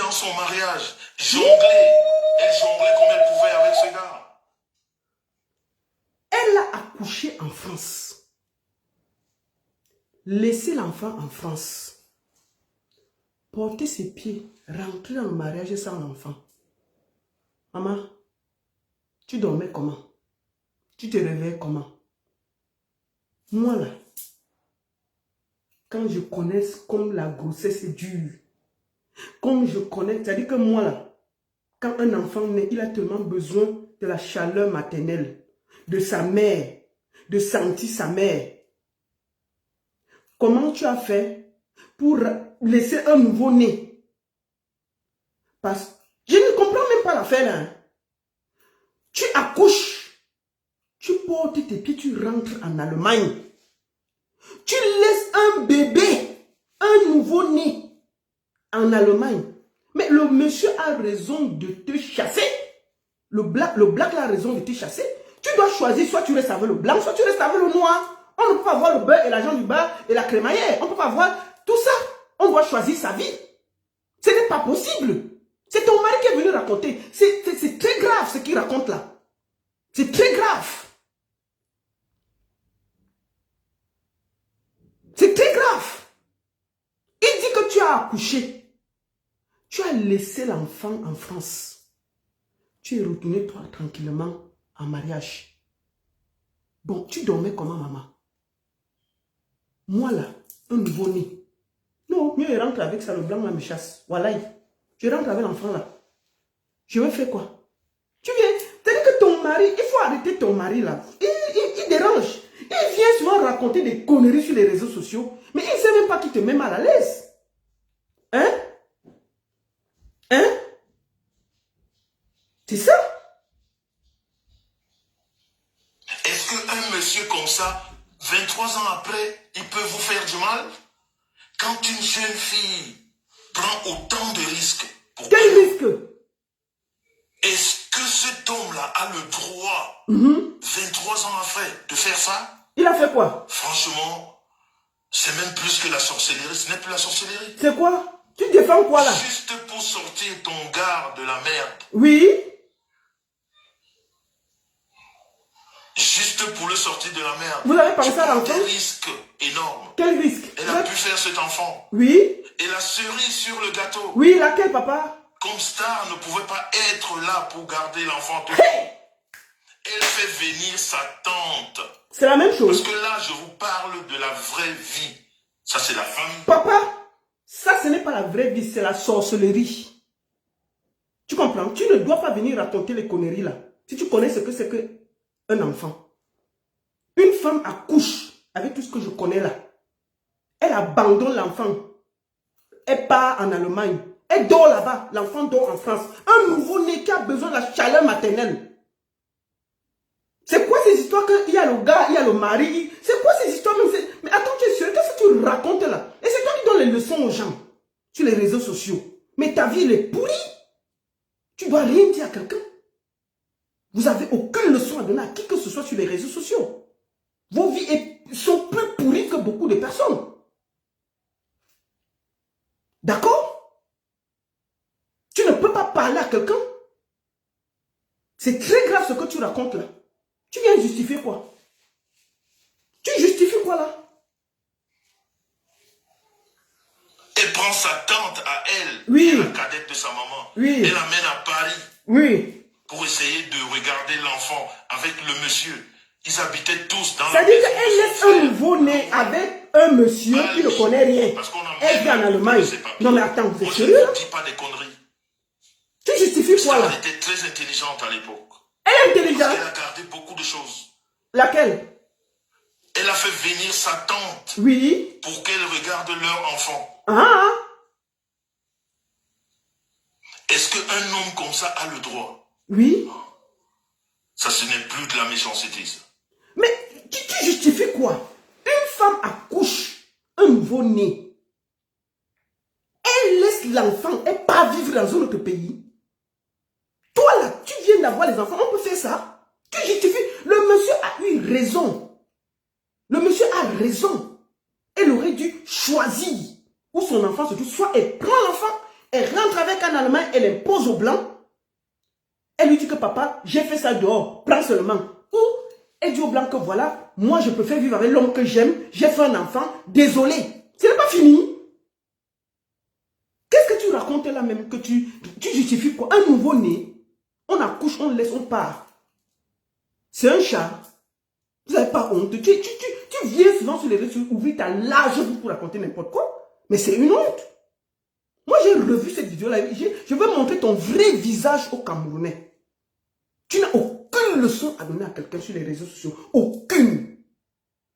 dans son mariage, jonglait. Elle jonglait comme elle pouvait avec ce gars. Elle a accouché en France. Laisser l'enfant en France. Porter ses pieds, rentrer dans le mariage sans l'enfant. Maman, tu dormais comment? Tu te réveillais comment? Moi là, quand je connais comme la grossesse est dure, comme je connais, c'est-à-dire que moi là, quand un enfant naît, il a tellement besoin de la chaleur maternelle, de sa mère, de sentir sa mère. Comment tu as fait pour laisser un nouveau-né? Parce que je ne comprends même pas l'affaire là. Hein. Tu accouches, tu portes tes pieds, tu rentres en Allemagne. Tu laisses un bébé, un nouveau-né en Allemagne. Mais le monsieur a raison de te chasser. Le black là a raison de te chasser. Tu dois choisir, soit tu restes avec le blanc, soit tu restes avec le noir. On ne peut pas avoir le beurre et l'argent du beurre et la crémaillère. On ne peut pas avoir tout ça. On doit choisir sa vie. Ce n'est pas possible. C'est ton mari qui est venu raconter. C'est très grave ce qu'il raconte là. C'est très grave. C'est très grave. Il dit que tu as accouché. Tu as laissé l'enfant en France. Tu es retourné toi tranquillement en mariage. Bon, tu dormais comment maman? Moi là, un nouveau-né. Non, mieux je rentre avec ça, le blanc là me chasse. Voilà. Je rentre avec l'enfant là. Je vais faire quoi? Tu viens, c'est-à-dire que ton mari, il faut arrêter ton mari là. Il dérange. Il vient souvent raconter des conneries sur les réseaux sociaux. Mais il ne sait même pas qu'il te met mal à l'aise. Hein? Hein? C'est ça? Est-ce qu'un monsieur comme ça, 23 ans après, il peut vous faire du mal? Quand une jeune fille prend autant de risques pour... Quel risque? Est-ce que cet homme-là a le droit, 23 ans après, de faire ça? Il a fait quoi? Franchement, c'est même plus que la sorcellerie. Ce n'est plus la sorcellerie. C'est quoi? Tu défends quoi là? Juste pour sortir ton gars de la merde. Oui. Juste pour le sortir de la merde. Vous avez pensé à l'enfant? l'enfant? Des risques énormes. Quel risque? Elle a pu faire cet enfant. Oui. Et la cerise sur le gâteau. Oui, laquelle papa? Comme Star ne pouvait pas être là pour garder l'enfant tout le temps. Elle fait venir sa tante. C'est la même chose. Parce que là, je vous parle de la vraie vie. Ça, c'est la famille. Papa, ça, ce n'est pas la vraie vie, c'est la sorcellerie. Tu comprends? Tu ne dois pas venir raconter les conneries là. Si tu connais ce que c'est qu'un enfant. Une femme accouche, avec tout ce que je connais là. Elle abandonne l'enfant. Elle part en Allemagne. Elle dort là-bas. L'enfant dort en France. Un nouveau-né qui a besoin de la chaleur maternelle. C'est quoi ces histoires qu'il y a le gars, il y a le mari? C'est quoi ces histoires? Mais attends, tu es sûr? Qu'est-ce que tu racontes là? Et c'est toi qui donnes les leçons aux gens sur les réseaux sociaux. Mais ta vie, elle est pourrie. Tu dois rien dire à quelqu'un. Vous n'avez aucune leçon à donner à qui que ce soit sur les réseaux sociaux. Vos vies sont plus pourries que beaucoup de personnes. D'accord? Tu ne peux pas parler à quelqu'un. C'est très grave ce que tu racontes là. Tu viens justifier quoi? Tu justifies quoi là? Elle prend sa tante à elle, oui. La cadette de sa maman. Oui. Elle l'amène à Paris. Oui. Pour essayer de regarder l'enfant avec le monsieur. Ils habitaient tous dans la maison. C'est-à-dire qu'elle laisse un nouveau-né avec un monsieur qui ne connaît rien. Elle vit en Allemagne. Non mais attends, vous êtes sérieux? Je ne dis pas des conneries. Tu justifies quoi là? Elle était très intelligente à l'époque. Elle est intelligente. Parce qu'elle a gardé beaucoup de choses. Laquelle? Elle a fait venir sa tante. Oui. Pour qu'elle regarde leur enfant. Ah. Est-ce qu'un homme comme ça a le droit? Oui. Ça, ce n'est plus de la méchanceté, ça. Mais tu justifies quoi? Une femme accouche un nouveau-né. Elle laisse l'enfant et pas vivre dans un autre pays. Toi là, tu viens d'avoir les enfants, on peut faire ça? Tu justifies. Le monsieur a eu raison. Le monsieur a raison. Elle aurait dû choisir où son enfant se trouve. Soit elle prend l'enfant, Elle rentre avec un Allemand, elle impose au blanc. Elle lui dit que papa, j'ai fait ça dehors, prends seulement. Ou elle dit au blanc que voilà, moi je préfère vivre avec l'homme que j'aime, j'ai fait un enfant, désolé. Ce n'est pas fini. Qu'est-ce que tu racontes là même que tu justifies quoi? Un nouveau-né, on accouche, on laisse, on part. C'est un chat. Vous n'avez pas honte. Tu viens souvent sur les réseaux, ouvrir ta large bouche pour raconter n'importe quoi. Mais c'est une honte. Moi, j'ai revu cette vidéo-là. Je veux montrer ton vrai visage aux Camerounais. Tu n'as aucune leçon à donner à quelqu'un sur les réseaux sociaux. Aucune.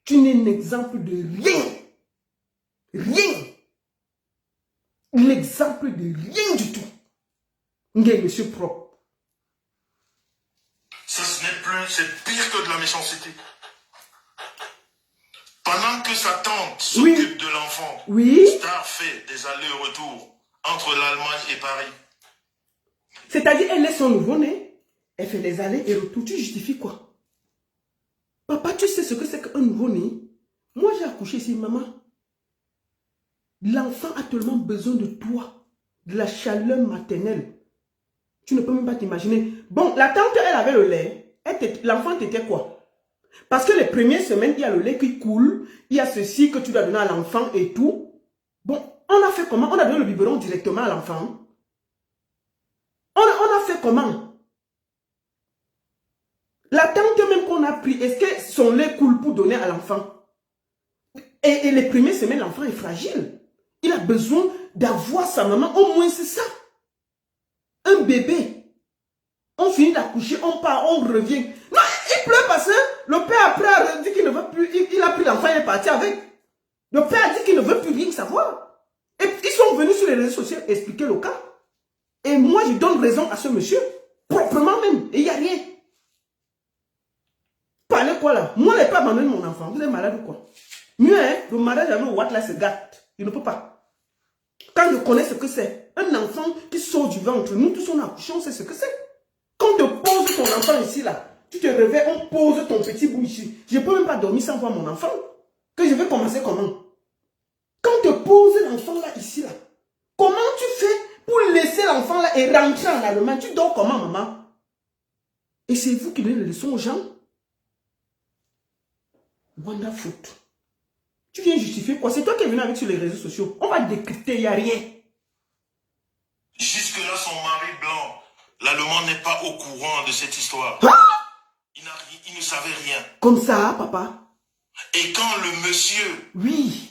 Tu n'es un exemple de rien. Rien. L'exemple de rien du tout. Ngé, monsieur propre. Ça, ce n'est plus, c'est pire que de la méchanceté. Pendant que sa tante s'occupe de l'enfant, Star fait des allers-retours entre l'Allemagne et Paris. C'est-à-dire, elle est son nouveau-né, elle fait les allers et retours. Tu justifies quoi? Papa, tu sais ce que c'est qu'un nouveau-né? Moi, j'ai accouché ici, maman. L'enfant a tellement besoin de toi, de la chaleur maternelle. Tu ne peux même pas t'imaginer. Bon, la tante, elle avait le lait. L'enfant t'était quoi? Parce que les premières semaines, il y a le lait qui coule, il y a ceci que tu dois donner à l'enfant et tout. Bon, on a fait comment? On a donné le biberon directement à l'enfant. On a fait comment? La tante même qu'on a pris, est-ce que son lait coule pour donner à l'enfant? Et les premières semaines, l'enfant est fragile. Il a besoin d'avoir sa maman, au moins c'est ça. Un bébé. On finit d'accoucher, on part, on revient. Non, il pleure parce que le père après a dit qu'il ne veut plus, il a pris l'enfant, il est parti avec. Le père a dit qu'il ne veut plus rien savoir. Et ils sont venus sur les réseaux sociaux expliquer le cas. Et moi, je donne raison à ce monsieur, proprement même, et il n'y a rien. Parlez quoi là? Moi, je n'ai pas abandonné mon enfant. Vous êtes malade ou quoi? Mieux, hein, le mariage avec le Watt là se gâte. Il ne peut pas. Quand je connais ce que c'est, un enfant qui sort du ventre, nous tous on a accouché, on sait ce que c'est. Quand on te pose ton enfant ici là, tu te réveilles, on pose ton petit bout ici. Je ne peux même pas dormir sans voir mon enfant. Que je vais commencer comment? Quand on te pose l'enfant là, ici là, comment tu fais pour laisser l'enfant là et rentrer en Allemagne? Tu dors comment, maman? Et c'est vous qui donnez les leçons aux gens? Wonderful. Tu viens justifier quoi? C'est toi qui es venu avec sur les réseaux sociaux. On va décrypter, il n'y a rien. Jusque-là, son mari blanc, l'Allemand n'est pas au courant de cette histoire. Hein? Il ne savait rien. Comme ça, papa? Et quand le monsieur,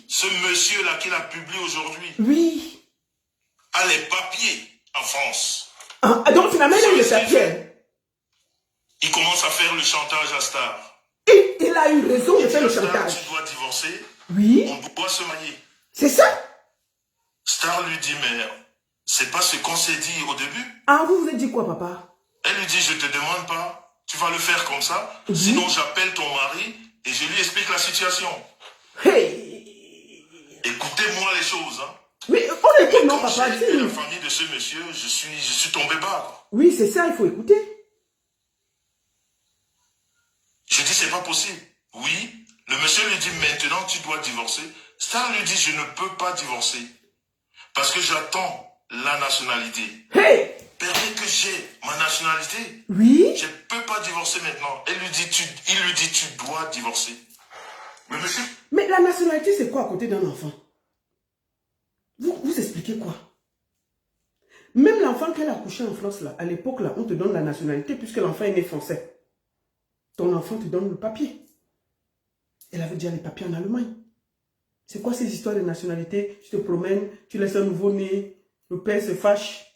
ce monsieur-là qu'il a publié aujourd'hui, a les papiers en France. Ah, donc finalement, il a les papiers. Il commence à faire le chantage à Star. Et il a eu raison de faire le chantage. Tu dois divorcer. Oui. On doit se marier. C'est ça. Star lui dit, mais c'est pas ce qu'on s'est dit au début. Ah, vous êtes dit quoi, papa? Elle lui dit, je te demande pas, tu vas le faire comme ça. Sinon, j'appelle ton mari et je lui explique la situation. Hey. Écoutez-moi les choses. Hein. Mais on écoute, non, papa. J'ai écouté la famille de ce monsieur, je suis tombé bas. Oui, c'est ça, il faut écouter. Je dis, c'est pas possible. Oui. Le monsieur lui dit, maintenant tu dois divorcer. Star lui dit, je ne peux pas divorcer. Parce que j'attends la nationalité. Hey! Permet que j'ai ma nationalité. Oui. Je ne peux pas divorcer maintenant. Il lui dit, tu dois divorcer. Mais monsieur... Mais la nationalité, c'est quoi à côté d'un enfant? Vous expliquez quoi? Même l'enfant qu'elle a accouché en France, là, à l'époque, là, on te donne la nationalité puisque l'enfant est né français. Ton enfant te donne le papier. Elle avait déjà les papiers en Allemagne. C'est quoi ces histoires de nationalité? Tu te promènes, tu laisses un nouveau-né, le père se fâche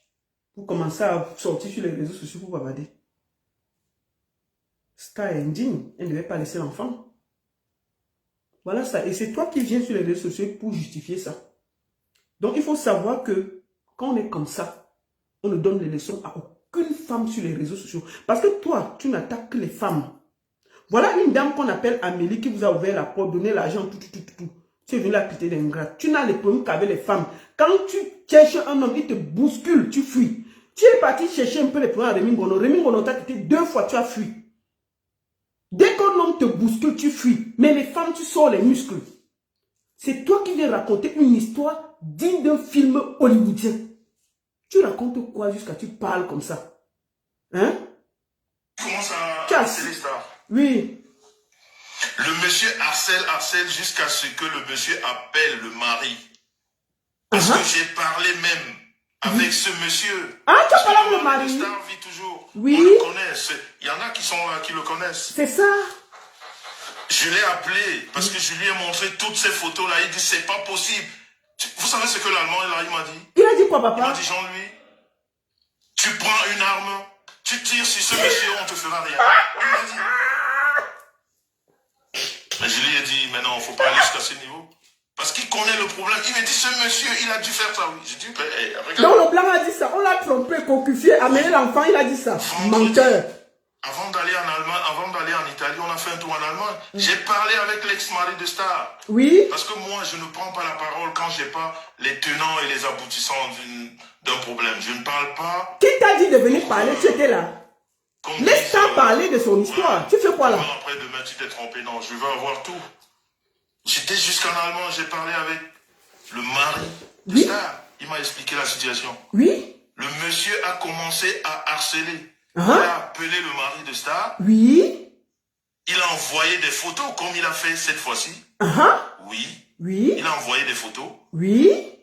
pour commencer à sortir sur les réseaux sociaux pour bavarder. Star est indigne, elle ne devait pas laisser l'enfant. Voilà ça. Et c'est toi qui viens sur les réseaux sociaux pour justifier ça. Donc il faut savoir que quand on est comme ça, on ne donne les leçons à aucune femme sur les réseaux sociaux. Parce que toi, tu n'attaques que les femmes. Voilà une dame qu'on appelle Amélie qui vous a ouvert la porte, donné l'argent, tout. Tu es venu la quitter d'ingrate. Tu n'as les problèmes qu'avec les femmes. Quand tu cherches un homme, il te bouscule, tu fuis. Tu es parti chercher un peu les problèmes à Rémi Ngono. Rémi Ngono t'a quitté 2 fois, tu as fui. Dès qu'un homme te bouscule, tu fuis. Mais les femmes, tu sors les muscles. C'est toi qui viens raconter une histoire digne d'un film hollywoodien. Tu racontes quoi jusqu'à tu parles comme ça? Hein? Commence à Tu as- harceler Star. Oui. Le monsieur harcèle jusqu'à ce que le monsieur appelle le mari. Parce que j'ai parlé même avec ce monsieur. Ah, tu as Parce que parlé avec le mari de mari? Star vit toujours. Oui. On le connaît. Il y en a qui sont là, qui le connaissent. C'est ça. Je l'ai appelé parce que je lui ai montré toutes ces photos-là. Il dit, c'est pas possible. Vous savez ce que l'Allemand, il m'a dit? Il a dit quoi, Il m'a papa? dit, Jean-Louis, tu prends une arme, tu tires sur ce monsieur, on te fera rien. Il m'a dit. Mais je lui ai dit, mais non, faut pas aller jusqu'à ce niveau. Parce qu'il connaît le problème. Il me dit, ce monsieur, il a dû faire ça, oui. J'ai dit, ben, hey, regarde. Donc le blanc a dit ça. On l'a trompé, cocufié, amené l'enfant, il a dit ça. Menteur. Avant d'aller en Allemagne, avant d'aller en Italie, on a fait un tour en Allemagne. J'ai parlé avec l'ex-mari de Star. Oui. Parce que moi, je ne prends pas la parole quand j'ai pas les tenants et les aboutissants d'un problème. Je ne parle pas. Qui t'a dit de venir parler? Tu étais là. Laisse Star parler de son histoire. Tu fais quoi là? Après demain, tu t'es trompé. Non, je veux avoir tout. J'étais jusqu'en Allemagne, j'ai parlé avec le mari de Star. Il m'a expliqué la situation. Oui. Le monsieur a commencé à harceler. Ah. Il a appelé le mari de Star. Oui. Il a envoyé des photos comme il a fait cette fois-ci. Ah. Oui. Oui. Il a envoyé des photos. Oui.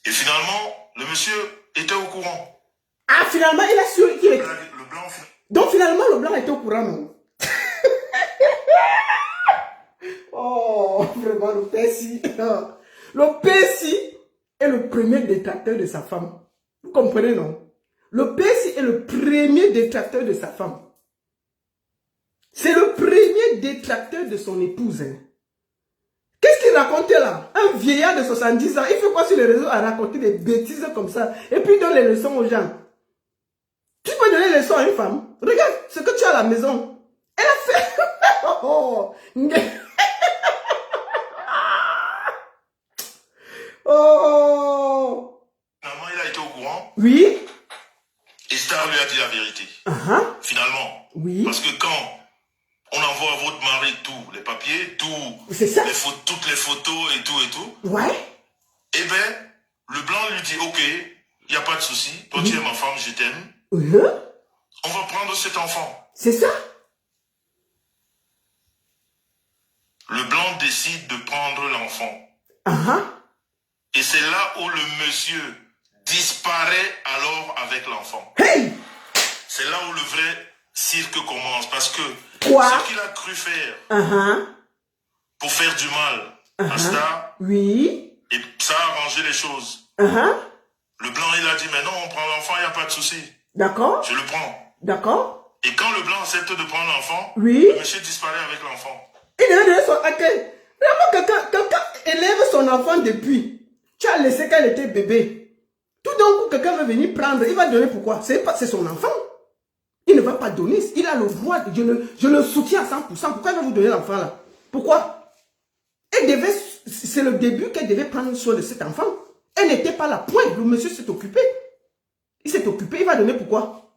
Et finalement, le monsieur était au courant. Ah, finalement, il a su qu'il est... Le blanc... Donc finalement, le blanc était au courant, non? Oh, vraiment, le Pessi. Le Pessi est le premier détracteur de sa femme. Vous comprenez, non? Le Pessi est le premier détracteur de sa femme. C'est le premier détracteur de son épouse. Hein. Qu'est-ce qu'il racontait là? Un vieillard de 70 ans, il fait quoi sur les réseaux à raconter des bêtises comme ça et puis il donne les leçons aux gens. Tu peux donner les leçons à une femme? Regarde ce que tu as à la maison. Elle a fait... oh. Oh. Finalement, il a été au courant. Oui. Et Star lui a dit la vérité. Finalement. Oui. Parce que quand on envoie à votre mari tous les papiers, c'est ça. Toutes les photos et tout. Ouais. Eh bien, le blanc lui dit, ok, il n'y a pas de souci. Toi, tu es ma femme, je t'aime. On va prendre cet enfant. C'est ça. Le blanc décide de prendre l'enfant. Et c'est là où le monsieur disparaît alors avec l'enfant. Hey! C'est là où le vrai cirque commence. Parce que quoi? ce qu'il a cru faire pour faire du mal à Star, oui. Et ça a arrangé les choses. Le blanc, il a dit, mais non, on prend l'enfant, il n'y a pas de souci. D'accord. Je le prends. D'accord. Et quand le blanc accepte de prendre l'enfant, oui. le monsieur disparaît avec l'enfant. Il devait donner son... Okay. Vraiment, quelqu'un élève son enfant depuis. Tu as laissé quand il était bébé. Tout d'un coup, quelqu'un veut venir prendre. Il va donner pourquoi? C'est son enfant. Il ne va pas donner. Il a le droit. Je le soutiens à 100%. Pourquoi il va vous donner l'enfant là? Pourquoi? C'est le début qu'elle devait prendre soin de cet enfant. Elle n'était pas là. Point. Le monsieur s'est occupé. Il s'est occupé. Il va donner pourquoi?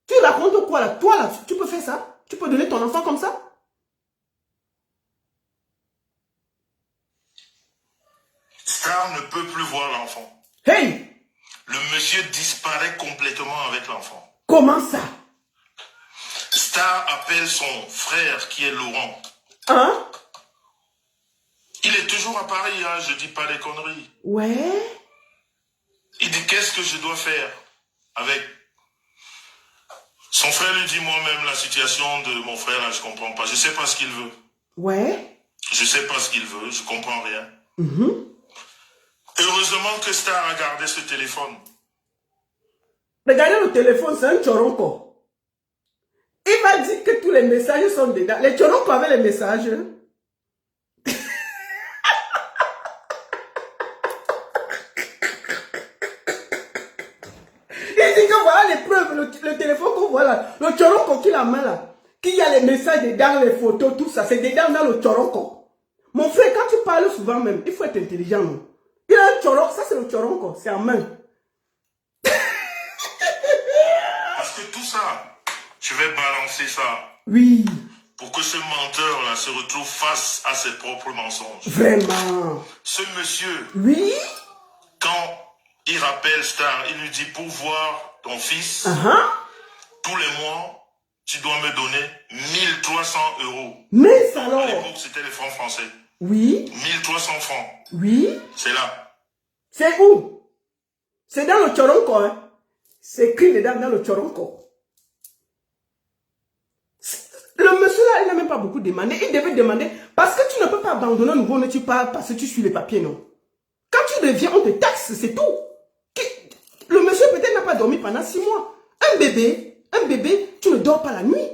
Tu racontes quoi là? Toi là, tu peux faire ça? Tu peux donner ton enfant comme ça? Star ne peut plus voir l'enfant. Hey! Le monsieur disparaît complètement avec l'enfant. Comment ça? Star appelle son frère qui est Laurent. Il est toujours à Paris, hein, je dis pas des conneries. Ouais. Il dit, qu'est-ce que je dois faire avec... Son frère lui dit, moi-même, la situation de mon frère, là, je comprends pas. Je sais pas ce qu'il veut. Ouais. Je sais pas ce qu'il veut, je comprends rien. Heureusement que Star a gardé ce téléphone. Regardez le téléphone, c'est un choronko. Il va dire que tous les messages sont dedans. Les choronko avaient les messages. Il dit que voilà les preuves, le téléphone qu'on voit là, le choronko qu'il a main là, qu'il y a les messages dedans, les photos, tout ça, c'est dedans dans le choronko. Mon frère, quand tu parles souvent même, il faut être intelligent. Non? Il a un choronko, ça c'est le choronko, c'est en main. Parce que tout ça, je vais balancer ça. Oui. Pour que ce menteur-là se retrouve face à ses propres mensonges. Vraiment. Ce monsieur, oui, quand il rappelle Star, il lui dit, pour voir ton fils, tous les mois, tu dois me donner 1300 euros. Mais À alors, l'époque, c'était les francs français. oui, 1300 francs. oui, C'est là. c'est où? C'est dans le Choronko, hein? C'est écrit dedans dans le Choronko. Le monsieur là, il n'a même pas beaucoup demandé. Il devait demander, parce que tu ne peux pas abandonner un nouveau, tu parles parce que tu suis les papiers, non? Quand tu reviens, on te taxe, c'est tout. Le monsieur peut-être n'a pas dormi pendant 6 mois. Un bébé, tu ne dors pas la nuit.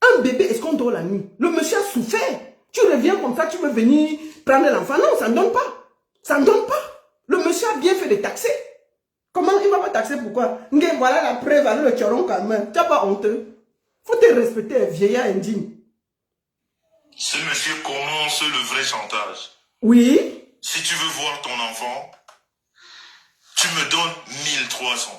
Un bébé, est-ce qu'on dort la nuit? Le monsieur a souffert. Tu reviens comme ça, tu veux venir prendre l'enfant. Non, ça ne donne pas. Ça ne donne pas. Le monsieur a bien fait de taxer. Comment il ne va pas taxer? Pourquoi? Voilà la preuve avec le choron quand même. Tu n'as pas honteux. Faut te respecter, un vieillard indigne. Ce monsieur commence le vrai chantage. Oui. Si tu veux voir ton enfant, tu me donnes 1300.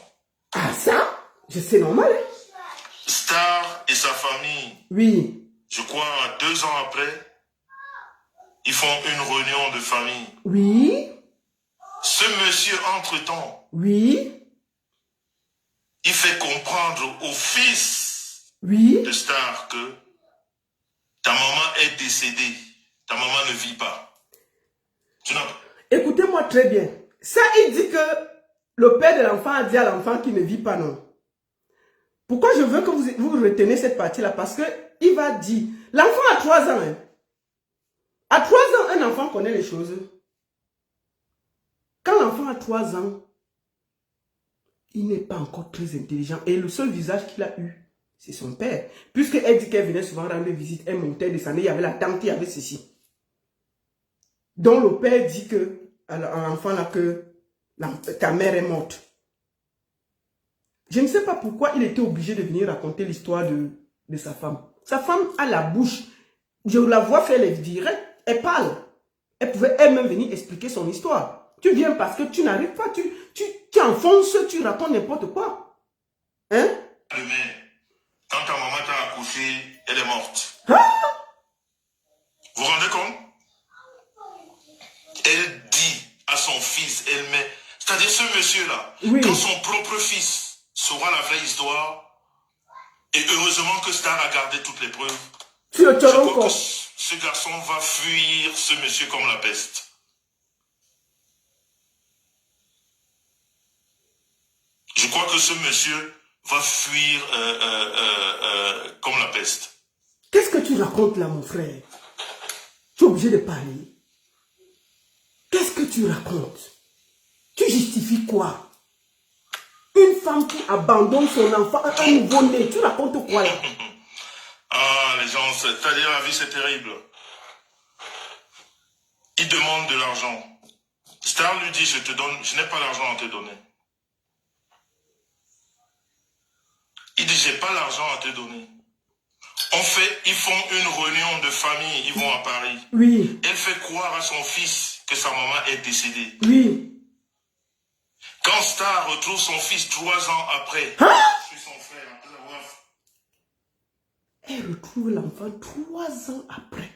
Ah ça? C'est normal, hein? Star et sa famille, Oui. je crois 2 ans après, ils font une réunion de famille. Oui. Ce monsieur, entre-temps, Oui. il fait comprendre au fils Oui. de Star que ta maman est décédée, ta maman ne vit pas. Tu n'as pas. Écoutez-moi très bien. Ça, il dit que le père de l'enfant a dit à l'enfant qu'il ne vit pas, non. Pourquoi je veux que vous retenez cette partie-là? Parce que il va dire, l'enfant a 3 ans. Hein. À 3 ans, un enfant connaît les choses. Quand l'enfant a 3 ans, il n'est pas encore très intelligent. Et le seul visage qu'il a eu, c'est son père. Puisqu'elle dit qu'elle venait souvent rendre visite, elle montait, descendait, il y avait la tante, il y avait ceci. Donc le père dit que à l'enfant là que ta mère est morte. Je ne sais pas pourquoi il était obligé de venir raconter l'histoire de sa femme. Sa femme a la bouche. Je la vois faire les directs. Elle parle. Elle pouvait elle-même venir expliquer son histoire. Tu viens parce que tu n'arrives pas. Tu enfonces, tu racontes n'importe quoi. Hein? Quand ta maman t'a accouché, elle est morte. Hein? Vous vous rendez compte? Elle dit à son fils, elle met... C'est-à-dire ce monsieur-là, Oui. quand son propre fils saura la vraie histoire, et heureusement que Star a gardé toutes les preuves, Tu le je crois encore. que ce garçon va fuir ce monsieur comme la peste. Je crois que ce monsieur va fuir comme la peste. Qu'est-ce que tu racontes là, mon frère? Tu es obligé de parler. Qu'est-ce que tu racontes? Tu justifies quoi? Une femme qui abandonne son enfant, un nouveau-né, tu racontes quoi là? Ah, les gens, c'est-à-dire la vie c'est terrible. Il demande de l'argent. Star lui dit, je te donne, je n'ai pas l'argent à te donner. Il dit, j'ai pas l'argent à te donner. Ils font une réunion de famille, ils vont à Paris. Oui. Elle fait croire à son fils que sa maman est décédée. Oui. Quand Star retrouve son fils 3 ans après, Hein? je suis son frère, après l'avoir... Elle retrouve l'enfant 3 ans après.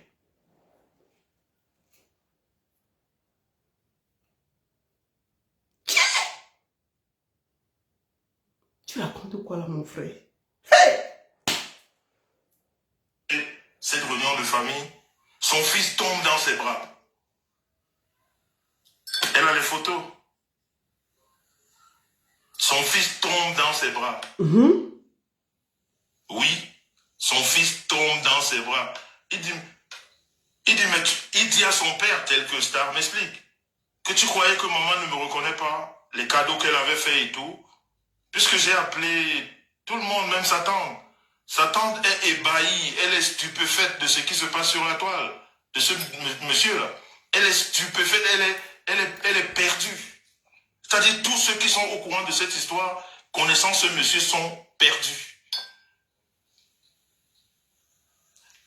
Tu racontes quoi là, mon frère? Hey! Cette réunion de famille, son fils tombe dans ses bras. Elle a les photos. Son fils tombe dans ses bras. Oui, son fils tombe dans ses bras. Il dit à son père, tel que Star m'explique, que tu croyais que maman ne me reconnaît pas, les cadeaux qu'elle avait fait et tout, puisque j'ai appelé tout le monde, même sa tante. Sa tante est ébahie, elle est stupéfaite de ce qui se passe sur la toile, de ce monsieur-là. Elle est stupéfaite, elle est perdue. C'est-à-dire tous ceux qui sont au courant de cette histoire, connaissant ce monsieur, sont perdus.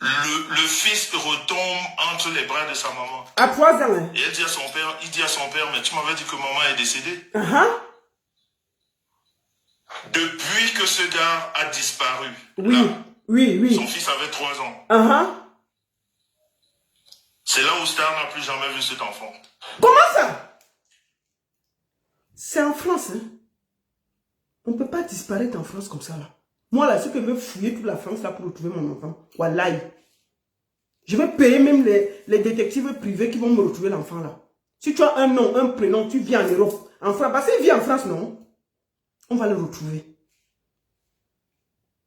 Le fils retombe entre les bras de sa maman. À 3 ans. Hein? Et elle dit à son père, il dit à son père, mais tu m'avais dit que maman est décédée. Depuis que ce gars a disparu, Oui, là, oui. son fils avait 3 ans. C'est là où Star n'a plus jamais vu cet enfant. Comment ça? C'est en France. Hein? On ne peut pas disparaître en France comme ça. Là. Moi, là, ce que je veux fouiller toute la France là pour retrouver mon enfant. Wallahi. Je vais payer même les détectives privés qui vont me retrouver l'enfant là. Si tu as un nom, un prénom, tu vis en Europe, en France, parce qu'il vit en France, non? On va le retrouver.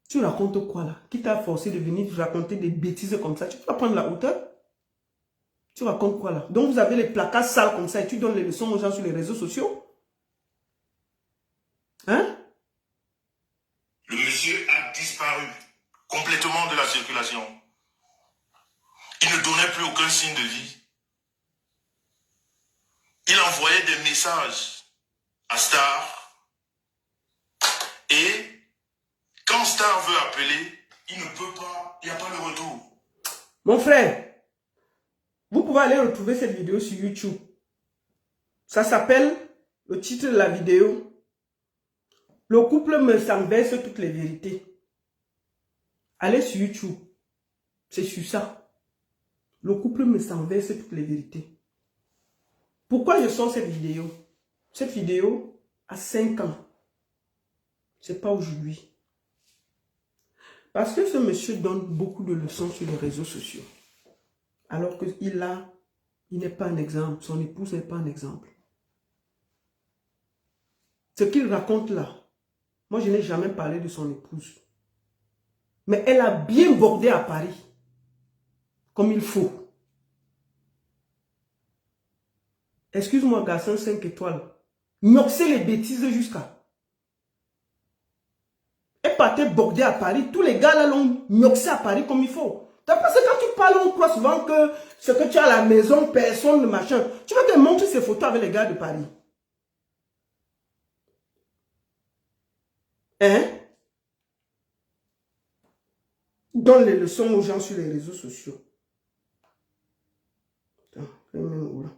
Tu racontes quoi là? Qui t'a forcé de venir raconter des bêtises comme ça? Tu vas prendre la hauteur? Tu racontes quoi là? Donc vous avez les placards sales comme ça et tu donnes les leçons aux gens sur les réseaux sociaux? Hein? Le monsieur a disparu complètement de la circulation. Il ne donnait plus aucun signe de vie. Il envoyait des messages à Star. Et quand Star veut appeler, il ne peut pas, il n'y a pas le retour. Mon frère, vous pouvez aller retrouver cette vidéo sur YouTube. Ça s'appelle, le titre de la vidéo, le couple me s'enverse toutes les vérités. Allez sur YouTube. C'est sur ça. Le couple me s'enverse toutes les vérités. Pourquoi je sors cette vidéo? Cette vidéo a 5 ans. C'est pas aujourd'hui. Parce que ce monsieur donne beaucoup de leçons sur les réseaux sociaux. Alors qu'il n'est pas un exemple. Son épouse n'est pas un exemple. Ce qu'il raconte là, moi je n'ai jamais parlé de son épouse. Mais elle a bien bordé à Paris. Comme il faut. Excuse-moi, garçon 5 étoiles. Noxer les bêtises jusqu'à. Elle partait border à Paris. Tous les gars là l'ont noxé à Paris comme il faut. Parce que quand tu parles, on croit souvent que ce que tu as à la maison, personne ne machin. Tu vas te montrer ces photos avec les gars de Paris. Hein? Donne les leçons aux gens sur les réseaux sociaux. Attends, où là?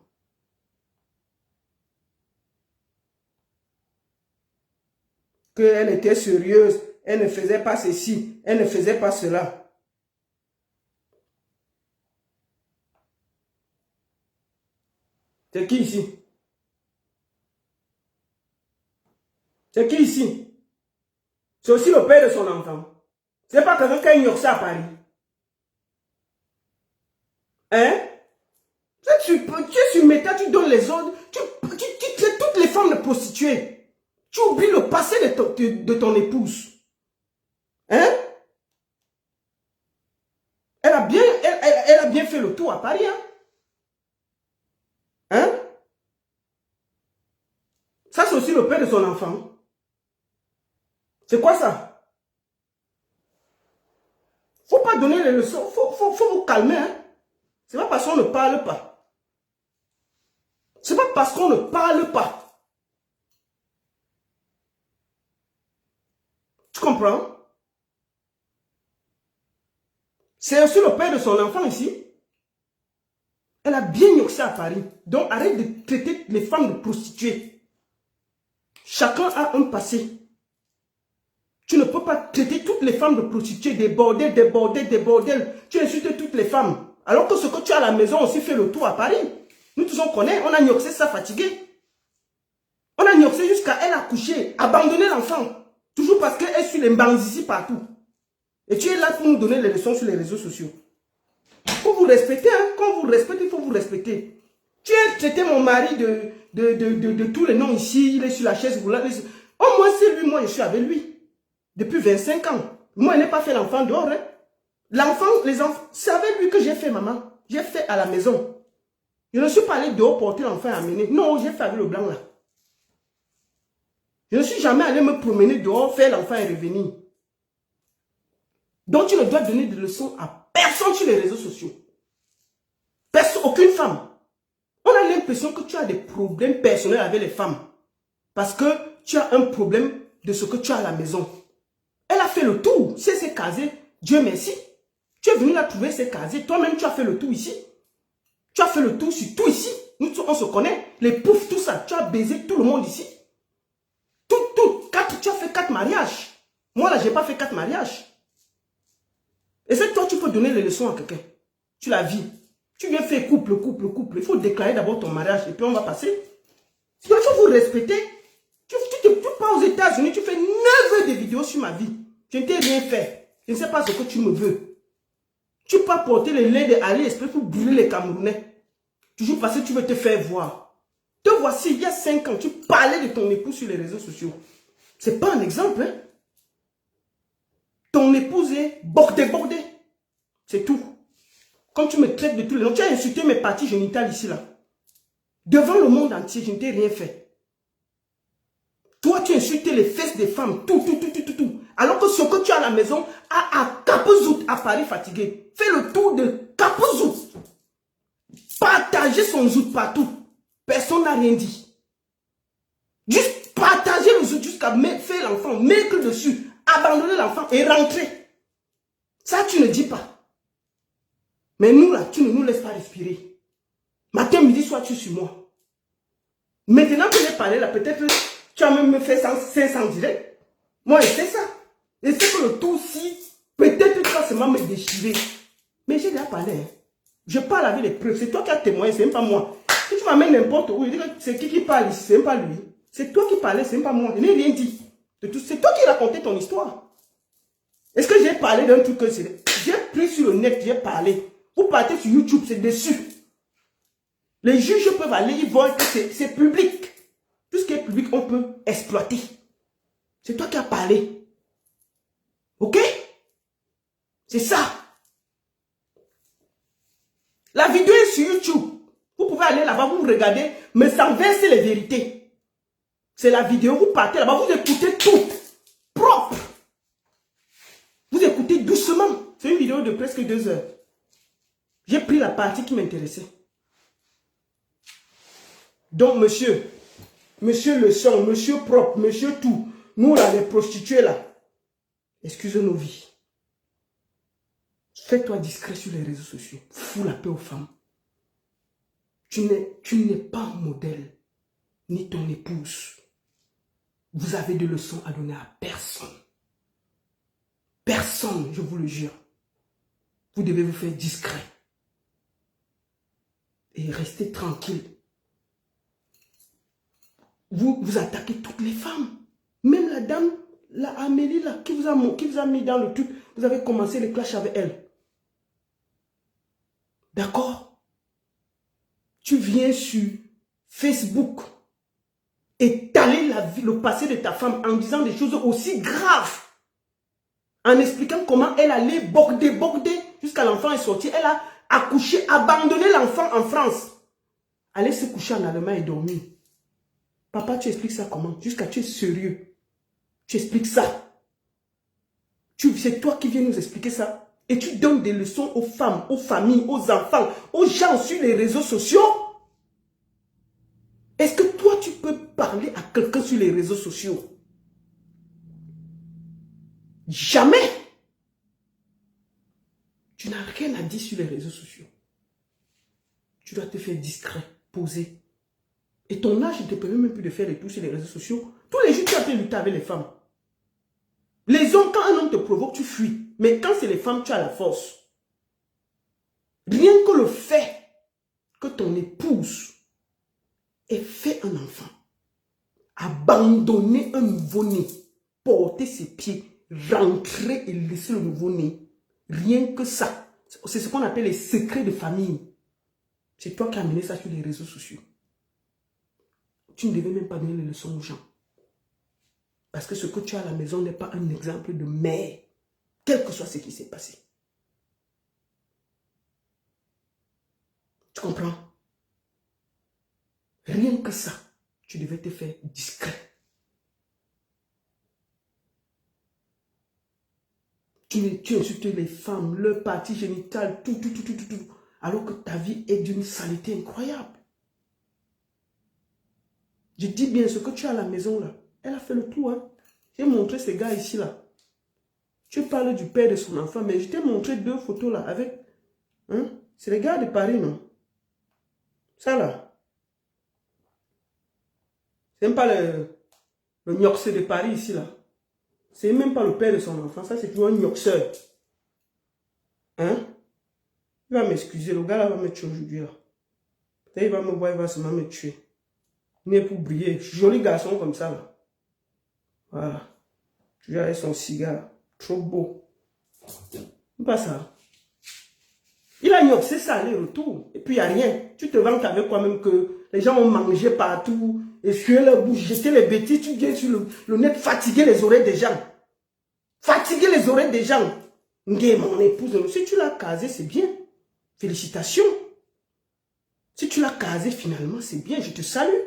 Qu'elle était sérieuse, elle ne faisait pas ceci, elle ne faisait pas cela. C'est qui ici? C'est qui ici? C'est aussi le père de son enfant. C'est pas quelqu'un qui a ignoré ça à Paris. Hein? Tu es sur Meta, tu donnes les ordres, tu traites toutes les femmes de prostituées. Tu oublies le passé de ton épouse. Hein? Elle a bien fait le tour à Paris. Hein? Hein? Ça, c'est aussi le père de son enfant. C'est quoi ça? Faut pas donner les leçons. Faut vous calmer. Hein? C'est pas parce qu'on ne parle pas. C'est pas parce qu'on ne parle pas. Tu comprends? C'est aussi le père de son enfant ici. Elle a bien yoxé à Paris. Donc arrête de traiter les femmes de prostituées. Chacun a un passé. Tu ne peux pas traiter toutes les femmes de prostituées, des bordels. Tu insultes toutes les femmes. Alors que ce que tu as à la maison aussi fait le tour à Paris. Nous tous on connaît, on a yoxé ça fatigué. On a yoxé jusqu'à elle accoucher, abandonner l'enfant. Toujours parce qu'elle suit les ici partout. Et tu es là pour nous donner les leçons sur les réseaux sociaux. Il faut vous respecter. Hein? Quand vous respectez, il faut vous respecter. Tu as traité mon mari de tous les noms ici. Il est sur la chaise roulante. Au moins c'est lui, moi je suis avec lui. Depuis 25 ans. Moi je n'ai pas fait l'enfant dehors. Hein? Les enfants, c'est avec lui que j'ai fait maman. J'ai fait à la maison. Je ne suis pas allé dehors porter l'enfant et amener. Non, j'ai fait avec le blanc là. Je ne suis jamais allé me promener dehors, faire l'enfant et revenir. Donc tu ne dois donner de leçons à personne sur les réseaux sociaux. Personne, aucune femme. On a l'impression que tu as des problèmes personnels avec les femmes. Parce que tu as un problème de ce que tu as à la maison. Elle a fait le tour. Si elle s'est casée, Dieu merci. Tu es venu la trouver, c'est casée. Toi-même, tu as fait le tour ici. Tu as fait le tour sur tout ici. Nous, on se connaît. Les poufs, tout ça. Tu as baisé tout le monde ici. Tu as fait 4 mariages. Moi, là, je n'ai pas fait 4 mariages. Et c'est toi, tu peux donner les leçons à quelqu'un. Tu la vis. Tu viens faire couple. Il faut déclarer d'abord ton mariage et puis on va passer. Il faut vous respecter. vas aux États-Unis, tu fais 9 heures de vidéos sur ma vie. Je ne t'ai rien fait. Je ne sais pas ce que tu me veux. Tu peux porter le lait de AliExpress pour brûler les Camerounais. Toujours parce que tu veux te faire voir. Te voici, il y a 5 ans, tu parlais de ton épouse sur les réseaux sociaux. C'est pas un exemple, hein? Ton épouse est bordée. C'est tout. Comme tu me traites de tous les noms, tu as insulté mes parties génitales ici, là. Devant le monde entier, je ne t'ai rien fait. Toi, tu as insulté les fesses des femmes, tout. Alors que ce que tu as à la maison, à Cap-Zout, à Paris fatigué, fais le tour de Cap-Zout. Partagez son zout partout. Personne n'a rien dit. Juste partager le zout jusqu'à faire l'enfant, mettre dessus, abandonner l'enfant et rentrer. Ça, tu ne dis pas. Mais nous, là, tu ne nous laisses pas respirer. Matin, midi, soir, tu es sur moi. Maintenant que j'ai parlé, là, peut-être tu as même fait 500 directs. Moi, je sais ça. Je sais que le tout, si, peut-être tu vas seulement me déchirer. Mais j'ai déjà parlé. Hein. Je parle avec les preuves. C'est toi qui as témoigné, c'est même pas moi. Si tu m'amènes n'importe où, je dis que c'est qui parle ici, c'est même pas lui. C'est toi qui parlais, c'est même pas moi. Je n'ai rien dit. C'est toi qui racontais ton histoire. Est-ce que j'ai parlé d'un truc que c'est... J'ai pris sur le net, j'ai parlé. Vous partez sur YouTube, c'est dessus. Les juges peuvent aller, ils voient que c'est public. Tout ce qui est public, on peut exploiter. C'est toi qui as parlé. Ok? C'est ça. La vidéo est sur YouTube. Vous pouvez aller là-bas, vous regardez, mais sans verser les vérités. C'est la vidéo, vous partez là-bas, vous écoutez tout. Propre. Vous écoutez doucement. C'est une vidéo de presque 2 heures. J'ai pris la partie qui m'intéressait. Donc, monsieur le son, monsieur propre, monsieur tout, nous là, les prostituées là, excusez nos vies. Fais-toi discret sur les réseaux sociaux. Fous la paix aux femmes. Tu n'es pas un modèle, ni ton épouse. Vous avez des leçons à donner à personne. Personne, je vous le jure. Vous devez vous faire discret. Et rester tranquille. Vous attaquez toutes les femmes. Même la dame, la Amélie là, qui vous a mis dans le truc, vous avez commencé le clash avec elle. D'accord? Tu viens sur Facebook étaler le passé de ta femme en disant des choses aussi graves. En expliquant comment elle allait border, jusqu'à l'enfant est sorti. Elle a accouché, abandonné l'enfant en France. Aller se coucher en Allemagne et dormir. Papa, tu expliques ça comment? Jusqu'à tu es sérieux. Tu expliques ça. C'est toi qui viens nous expliquer ça. Et tu donnes des leçons aux femmes, aux familles, aux enfants, aux gens sur les réseaux sociaux. Est-ce que toi, tu peux parler à quelqu'un sur les réseaux sociaux? Jamais. Tu n'as rien à dire sur les réseaux sociaux. Tu dois te faire discret, poser. Et ton âge ne te permet même plus de faire les tours sur les réseaux sociaux. Tous les jours, tu as fait lutter avec les femmes. Les hommes, quand un homme te provoque, tu fuis. Mais quand c'est les femmes, tu as la force. Rien que le fait que ton épouse ait fait un enfant, abandonner un nouveau-né, porter ses pieds, rentrer et laisser le nouveau-né, rien que ça, c'est ce qu'on appelle les secrets de famille. C'est toi qui as amené ça sur les réseaux sociaux. Tu ne devais même pas donner les leçons aux gens. Parce que ce que tu as à la maison n'est pas un exemple de mère, quel que soit ce qui s'est passé. Tu comprends? Rien que ça, tu devais te faire discret. Tu insultes les femmes, leurs parties génitales, tout. Alors que ta vie est d'une saleté incroyable. Je dis bien, ce que tu as à la maison là, elle a fait le tout. Hein. J'ai montré ces gars ici là. Tu parles du père de son enfant, mais je t'ai montré 2 photos là avec... Hein? C'est les gars de Paris, non? Ça là. C'est même pas le gnoxeur de Paris ici là. C'est même pas le père de son enfant. Ça c'est toujours un gnoxeur. Hein? Il va m'excuser. Le gars là va me tuer aujourd'hui là. Peut-être il va me voir, il va seulement me tuer. Il est pour briller. Joli garçon comme ça là. Voilà. Tu as son cigare. Trop beau. Pas ça. Il a c'est ça, aller-retour. Et puis, il n'y a rien. Tu te vantes avec quoi même que les gens ont mangé partout, essuyer leur bouche, jeter les bêtises, tu viens sur le net, fatiguer les oreilles des gens. Fatiguer les oreilles des gens. Mon épouse, si tu l'as casé, c'est bien. Félicitations. Si tu l'as casé, finalement, c'est bien. Je te salue.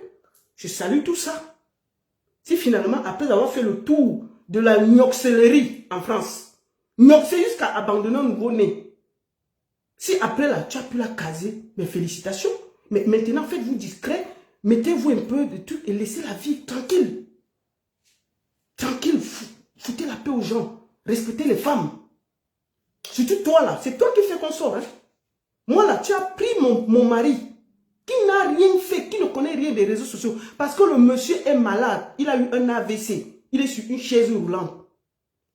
Je salue tout ça. Si finalement, après avoir fait le tour de la gnoxellerie en France, gnoxer jusqu'à abandonner un nouveau-né, si après là, tu as pu la caser, mes félicitations. Mais maintenant, faites-vous discret, mettez-vous un peu de trucs et laissez la vie tranquille. Tranquille, foutez la paix aux gens. Respectez les femmes. Surtout toi là, c'est toi qui fais qu'on sort. Hein? Moi là, tu as pris mon mari, qui n'a rien fait, qui ne connaît rien des réseaux sociaux. Parce que le monsieur est malade, il a eu un AVC, il est sur une chaise roulante.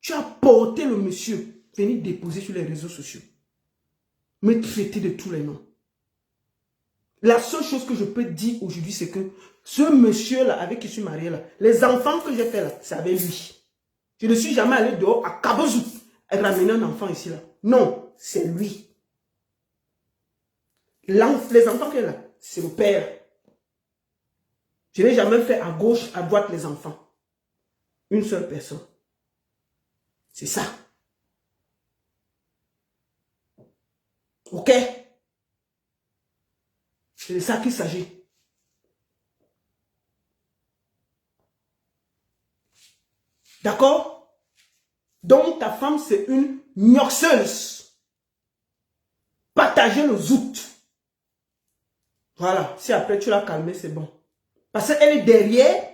Tu as porté le monsieur, venir déposer sur les réseaux sociaux. Me traiter de tous les noms. La seule chose que je peux dire aujourd'hui, c'est que ce monsieur-là, avec qui je suis marié là, les enfants que j'ai fait là, c'est avec lui. Je ne suis jamais allé dehors à Kabozou et ramener un enfant ici là. Non, c'est lui. Les enfants qu'il a là, c'est le père. Je n'ai jamais fait à gauche, à droite les enfants. Une seule personne. C'est ça. Ok? C'est de ça qu'il s'agit. D'accord? Donc ta femme c'est une gnoxeuse. Partagez le zout. Voilà. Si après tu l'as calmée, c'est bon. Parce qu'elle est derrière.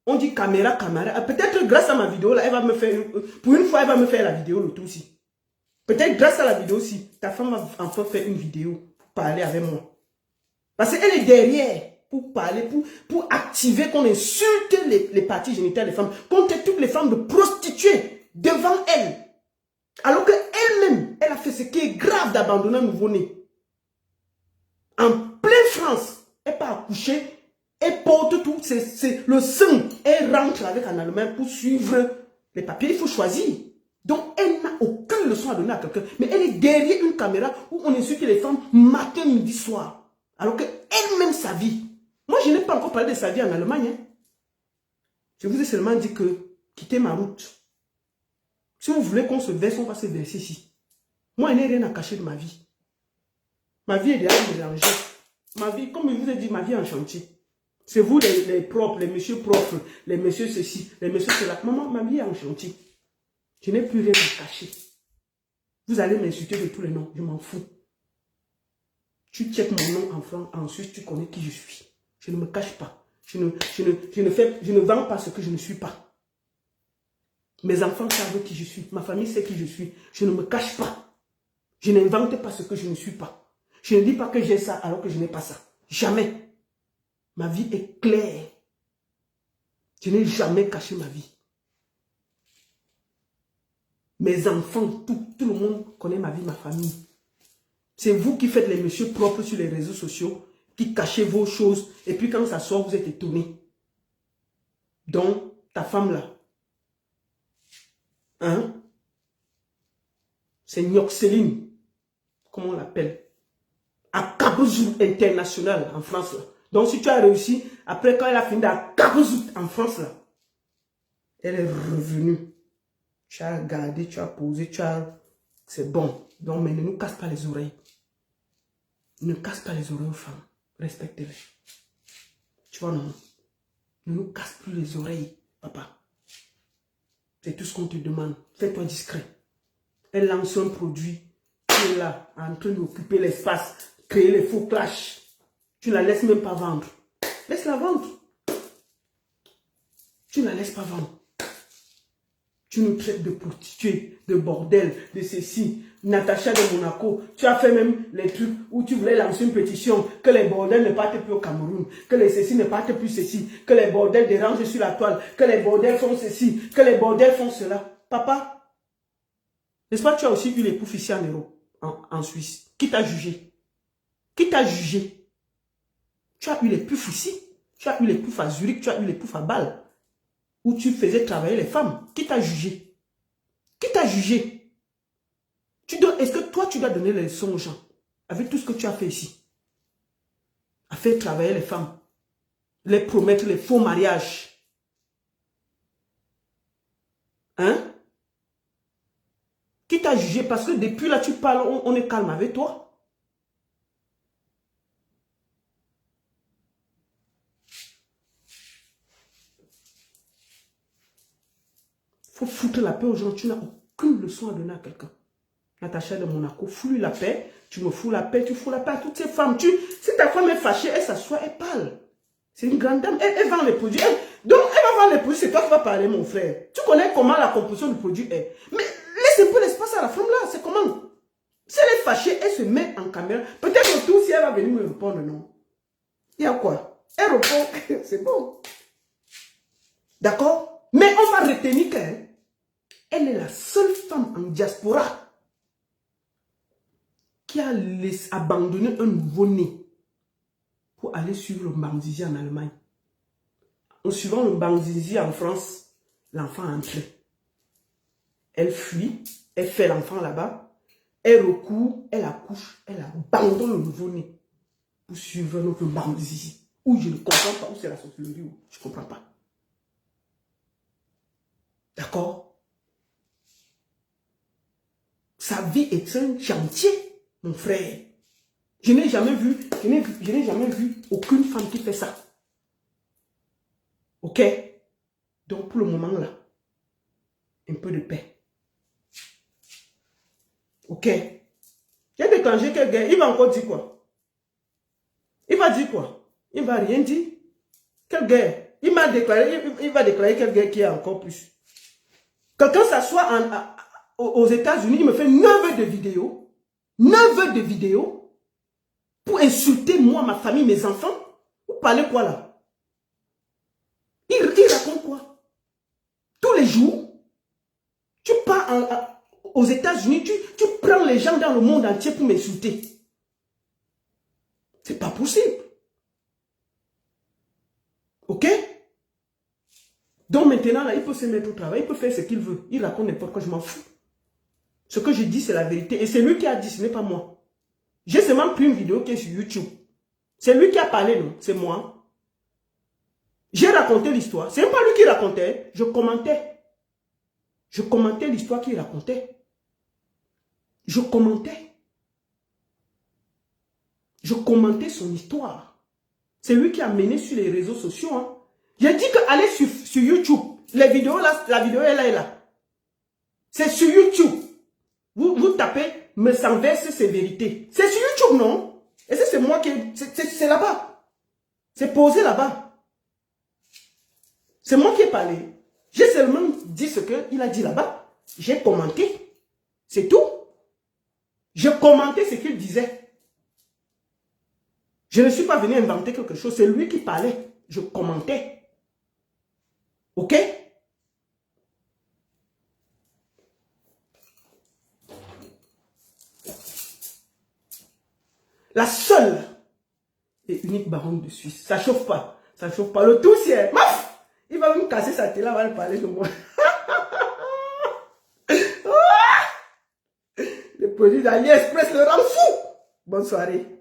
On dit caméra. Peut-être grâce à ma vidéo là, elle va me faire. Pour une fois, elle va me faire la vidéo le tout aussi. Peut-être grâce à la vidéo aussi, ta femme va enfin faire une vidéo pour parler avec moi. Parce qu'elle est derrière pour parler, pour activer qu'on insulte les parties génitales des femmes, qu'on traite toutes les femmes de prostituées devant elle. Alors qu'elle-même, elle a fait ce qui est grave d'abandonner un nouveau-né. En pleine France, elle part accoucher, elle porte tout, c'est le sang, elle rentre avec un Allemand pour suivre les papiers, il faut choisir. Donc elle n'a aucune leçon à donner à quelqu'un, mais elle est derrière une caméra où on insulte les femmes matin, midi, soir. Alors qu'elle-même sa vie. Moi, je n'ai pas encore parlé de sa vie en Allemagne. Hein. Je vous ai seulement dit que quittez ma route. Si vous voulez qu'on se verse, on va se verser ici. Moi, je n'ai rien à cacher de ma vie. Ma vie est déjà mélangée. Ma vie, comme je vous ai dit, ma vie est en chantier. C'est vous les propres, les messieurs propres, les messieurs ceci, les messieurs cela. Maman, ma vie est en chantier. Je n'ai plus rien à cacher. Vous allez m'insulter de tous les noms, je m'en fous. Tu checkes mon nom en France, en Suisse, tu connais qui je suis. Je ne me cache pas. Je ne vends pas ce que je ne suis pas. Mes enfants savent qui je suis. Ma famille sait qui je suis. Je ne me cache pas. Je n'invente pas ce que je ne suis pas. Je ne dis pas que j'ai ça alors que je n'ai pas ça. Jamais. Ma vie est claire. Je n'ai jamais caché ma vie. Mes enfants, tout le monde connaît ma vie, ma famille. C'est vous qui faites les messieurs propres sur les réseaux sociaux, qui cachez vos choses, et puis quand ça sort, vous êtes étonnés. Donc, ta femme là, hein, c'est Gnoxeline, comment on l'appelle, à Kabozou International en France là. Donc, si tu as réussi, après quand elle a fini à Kabozou en France là, elle est revenue. Tu as regardé, tu as posé, c'est bon. Donc, mais ne nous casse pas les oreilles. Ne casse pas les oreilles aux femmes. Respectez-les. Tu vois, non? Ne nous casse plus les oreilles, papa. C'est tout ce qu'on te demande. Fais-toi discret. Elle lance un produit. Tu es là, en train d'occuper l'espace, créer les faux clashs. Tu ne la laisses même pas vendre. Laisse-la vendre. Tu ne la laisses pas vendre. Tu nous traites de prostituées, de bordel, de ceci. Natacha de Monaco, tu as fait même les trucs où tu voulais lancer une pétition que les bordels ne partent plus au Cameroun, que les ceci ne partent plus ceci, que les bordels dérangent sur la toile, que les bordels font ceci, que les bordels font cela. Papa, n'est-ce pas que tu as aussi eu les poufs ici en Europe, en Suisse? Qui t'a jugé? Qui t'a jugé? Tu as eu les poufs ici, tu as eu les poufs à Zurich, tu as eu les poufs à Bâle. où tu faisais travailler les femmes. Qui t'a jugé? Qui t'a jugé? Est-ce que toi, tu dois donner les leçons aux gens avec tout ce que tu as fait ici? À faire travailler les femmes, les promettre les faux mariages. Hein? Qui t'a jugé? Parce que depuis là, tu parles, on est calme avec toi. Faut foutre la paix aux gens. Tu n'as aucune leçon à donner à quelqu'un. Natacha de Monaco, fous-lui la paix. Tu me fous la paix, tu fous la paix à toutes ces femmes. Si ta femme est fâchée, elle s'assoit, elle parle. C'est une grande dame. Elle vend les produits. Donc, elle va vendre les produits. C'est toi qui vas parler, mon frère. Tu connais comment la composition du produit est. Mais laisse un peu l'espace à la femme là. C'est comment? Si elle est fâchée, elle se met en caméra. Peut-être tout si elle va venir me répondre, non. Il y a quoi? Elle répond, c'est bon. D'accord? Mais on va retenir qu'elle est la seule femme en diaspora qui a abandonné un nouveau-né pour aller suivre le Mbangzizi en Allemagne. En suivant le Mbangzizi en France, l'enfant est entré. Elle fuit, elle fait l'enfant là-bas, elle recourt, elle accouche, elle abandonne le nouveau-né pour suivre notre Mbangzizi. Où je ne comprends pas, où c'est la sorcellerie, où je ne comprends pas. D'accord? Sa vie est un chantier, mon frère. Je n'ai jamais vu, aucune femme qui fait ça. Ok? Donc pour le moment là, un peu de paix. Ok? J'ai déclenché quelqu'un, il va encore dire quoi? Il va dire quoi? Il va rien dire. Quel gars? Il va déclarer quel gars qui est encore plus. Quelqu'un s'assoit aux États-Unis, il me fait 9 heures de vidéos. 9 heures de vidéos pour insulter moi, ma famille, mes enfants. Vous parlez quoi là? Il raconte quoi? Tous les jours, tu pars aux États-Unis, tu prends les gens dans le monde entier pour m'insulter. C'est pas possible. Ok? Donc maintenant, là, il peut se mettre au travail, il peut faire ce qu'il veut. Il raconte n'importe quoi, je m'en fous. Ce que je dis, c'est la vérité. Et c'est lui qui a dit, ce n'est pas moi. J'ai seulement pris une vidéo qui est sur YouTube. C'est lui qui a parlé, non? C'est moi. J'ai raconté l'histoire. C'est même pas lui qui racontait. Je commentais. Je commentais l'histoire qu'il racontait. Je commentais. Je commentais son histoire. C'est lui qui a mené sur les réseaux sociaux. Hein. J'ai dit qu'aller sur YouTube. Les vidéos là, la vidéo est là et là. C'est sur YouTube. Vous tapez, me s'en verse ses vérités. C'est sur YouTube, non? Et c'est moi qui... C'est là-bas. C'est posé là-bas. C'est moi qui ai parlé. J'ai seulement dit ce qu'il a dit là-bas. J'ai commenté. C'est tout. J'ai commenté ce qu'il disait. Je ne suis pas venu inventer quelque chose. C'est lui qui parlait. Je commentais. Ok? La seule et unique baronne de Suisse. Ça chauffe pas. Ça chauffe pas. Le tout, c'est... Maf! Il va même casser sa télé, il va parler de moi. Le produit d'AliExpress le rend fou. Bonne soirée.